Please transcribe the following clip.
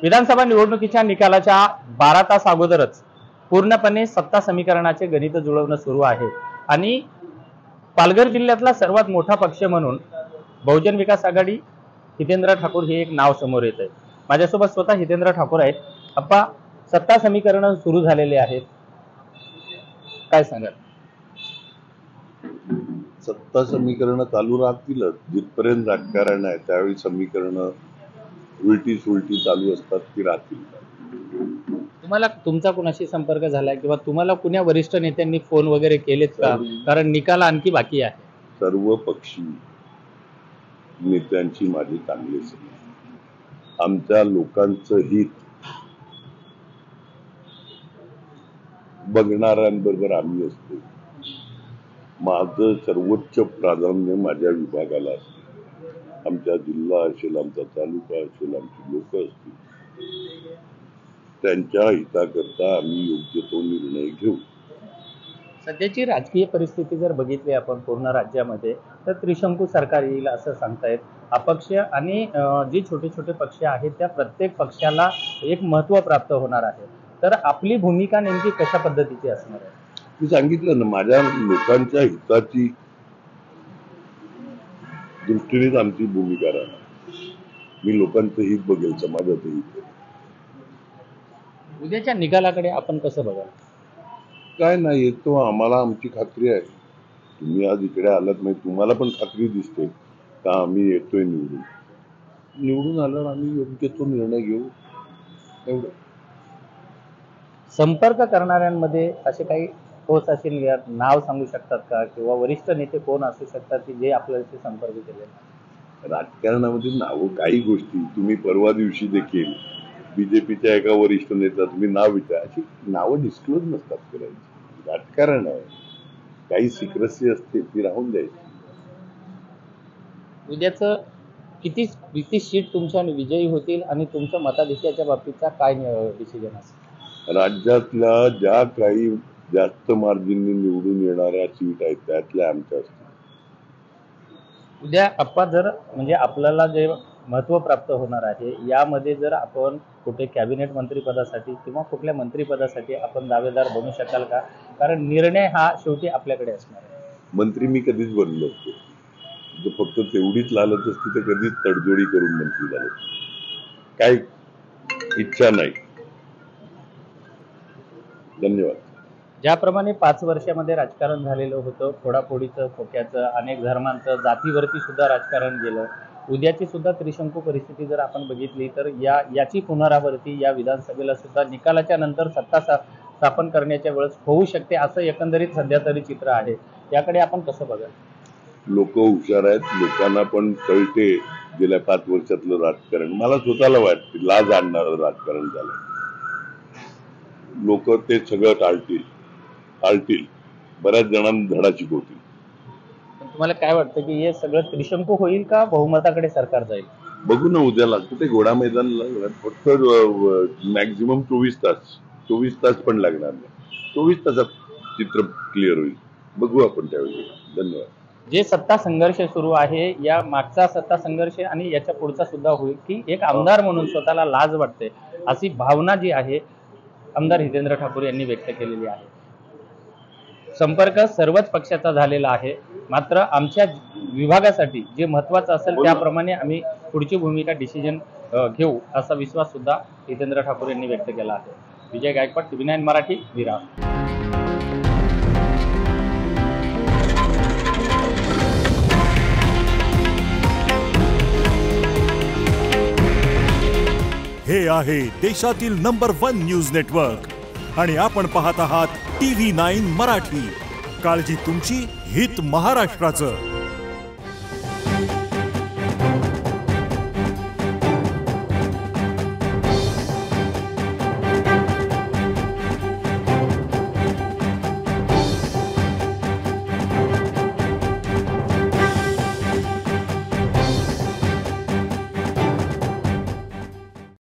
विधानसभा निवडणुकीच्या निकालाच्या 12 तास अगोदरच पूर्णपणे सत्ता समीकरणाचे गणित जुळवणं सुरू आहे आणि पालघर जिल्ह्यातला सर्वात मोठा पक्ष म्हणून बहुजन विकास आघाडी हितेंद्र ठाकूर हे एक नाव समोर येत आहे। माझ्यासोबत स्वतः हितेंद्र ठाकूर आहेत। अप्पा, सत्ता समीकरण सुरू झालेले आहेत, काय सांगाल? सत्ता समीकरण चालू राहतीलच, जिथपर्यंत राजकारण आहे त्यावेळी समीकरण उलटी सुलटी चालू असतात ती राहतील। तुम्हाला तुमचा कुणाशी संपर्क झालाय किंवा तुम्हाला कुण्या वरिष्ठ नेत्यांनी फोन वगैरे केलेत का? कारण निकाल आणखी बाकी आहे। सर्व पक्षी नेत्यांची माझी चांगली संबंध, आमच्या लोकांचं हित बघणाऱ्यांबरोबर आम्ही असतो। माझं सर्वोच्च प्राधान्य माझ्या विभागाला असतं। आमचा जिल्हा असेल, आमचा तालुका असेल, आमची लोक असतील, त्यांच्या हिताकरता आम्ही योग्य तो निर्णय घेऊ। सध्याची राजकीय परिस्थिती जर बघितली आपण पूर्ण राज्यामध्ये तर त्रिशंकू सरकार येईल असं सांगतायत। अपक्ष आणि जे छोटे छोटे पक्ष आहेत त्या प्रत्येक पक्षाला एक महत्त्व प्राप्त होणार आहे। तर आपली भूमिका नेमकी कशा पद्धतीची असणार आहे? मी सांगितलं ना, माझ्या लोकांच्या हिताची दृष्टीनेच आमची भूमिका राहणार। मी लोकांचं हित बघेल, समाजाचं हित। उद्याच्या निकालाकडे आपण कसं बघाल? काय नाही, येतो आम्हाला, आमची खात्री आहे। तुम्ही आज इकडे आलात नाही, तुम्हाला पण खात्री दिसते का आम्ही येतोय निवडून आल्यावर आम्ही योग्य तो निर्णय घेऊ, एवढं। संपर्क करणाऱ्यांमध्ये असे काही ठोस असे नाव सांगू शकतात का, किंवा वरिष्ठ नेते कोण असू शकतात की जे आपल्याशी संपर्क केले? राजकारणामध्ये नाव, काही गोष्टी तुम्ही परवा दिवशी देखील बीजेपीच्या एका वरिष्ठ नेता तुम्ही नाव विचार, अशी नावं डिस्क्लोज नसतात करायची। राजकारण आहे, काही सिक्रेसी असते ती राहून द्यायची। उद्याचं किती सीट तुमच्या विजयी होतील आणि तुमच्या मताधिक्याच्या बाबतीचा काय डिसिजन असेल? राज्यातल्या ज्या काही जास्त मार्जिनने निवडून येणाऱ्या सीट आहेत त्यातल्या आमच्या असतील। उद्या अप्पा, जर म्हणजे आपल्याला जे महत्त्व प्राप्त होणार आहे यामध्ये जर आपण कुठे कॅबिनेट मंत्रिपदासाठी किंवा कुठल्या मंत्रिपदासाठी आपण दावेदार बनू शकाल का? कारण निर्णय हा शेवटी आपल्याकडे असणार आहे। मंत्री मी कधीच बनलो असतो, फक्त तेवढीच लालच असती तर कधीच तडजोडी करून मंत्री झालो, काय इच्छा नाही। धन्यवाद। ज्याप्रमाणे 5 वर्षामध्ये राजकारण झालेलं होतं, फोडाफोडीचं, खोक्याचं, अनेक धर्मांचं, जातीवरती सुद्धा राजकारण गेलं, उद्याची सुद्धा त्रिशंकू परिस्थिती जर आपण बघितली तर याची पुनरावृत्ती या विधानसभेला सुद्धा निकालाच्या नंतर सत्ता स्थापन करण्याच्या वेळेस होऊ शकते असं एकंदरीत सध्या तरी चित्र आहे। याकडे आपण कसं बघाल? लोक हुशार आहेत, लोकांना पण कळते गेल्या 5 वर्षातलं राजकारण। मला स्वतःला वाटते लाज आणणारं राजकारण झालं। लोक ते सगळं टाळतील, बऱ्याच जणांना धडा शिकवतील। तुम्हाला काय वाटतं की हे सगळं त्रिशंकू होईल का बहुमताकडे सरकार जाईल? बघू ना, उद्या लागतं ते घोडा मैदानाला, फक्त मॅक्झिमम 24 तास पण लागणार नाही। 24 तासात चित्र क्लिअर होईल, बघू आपण त्यावेळी। धन्यवाद। जे सत्ता संघर्ष सुरू आहे, या मागचा सत्ता संघर्ष आणि याच्या पुढचा सुद्धा होईल की एक आमदार म्हणून स्वतःला लाज वाटते अशी भावना जी आहे आमदार हितेंद्र ठाकूर यांनी व्यक्त केलेली आहे। संपर्क सर्वच पक्षाचा झालेला आहे, मात्र आमच्या विभागासाठी जे महत्त्वाचं असेल त्याप्रमाणे आम्ही पुढची भूमिका डिसिजन घेऊ असा विश्वास सुद्धा हितेंद्र ठाकूर यांनी व्यक्त केला आहे। विजय गायकवाड, TV9 मराठी, विरार। हे आहे देशातील नंबर 1 न्यूज नेटवर्क आणि आपण पाहत आहात TV9 मराठी। काळजी तुमची, हित महाराष्ट्राचं।